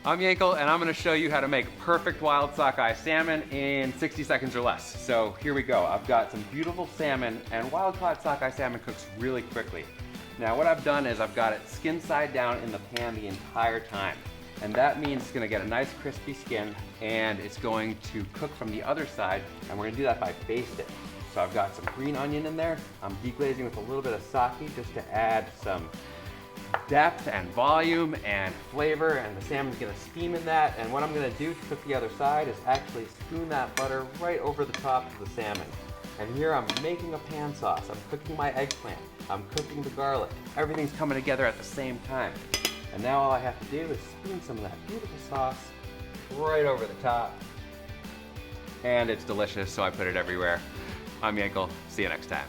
I'm Yankel, and I'm gonna show you how to make perfect wild sockeye salmon in 60 seconds or less. So here we go. I've got some beautiful salmon, and wild caught sockeye salmon cooks really quickly. Now what I've done is I've got it skin side down in the pan the entire time. And that means it's gonna get a nice crispy skin, and it's going to cook from the other side, and we're gonna do that by baste it. So I've got some green onion in there. I'm deglazing with a little bit of sake just to add some depth and volume and flavor, and the salmon's gonna steam in that. And what I'm gonna do to cook the other side is actually spoon that butter right over the top of the salmon. And here I'm making a pan sauce. I'm cooking my eggplant. I'm cooking the garlic. Everything's coming together at the same time. And now all I have to do is spoon some of that beautiful sauce right over the top. And it's delicious, so I put it everywhere. I'm Yankel. See you next time.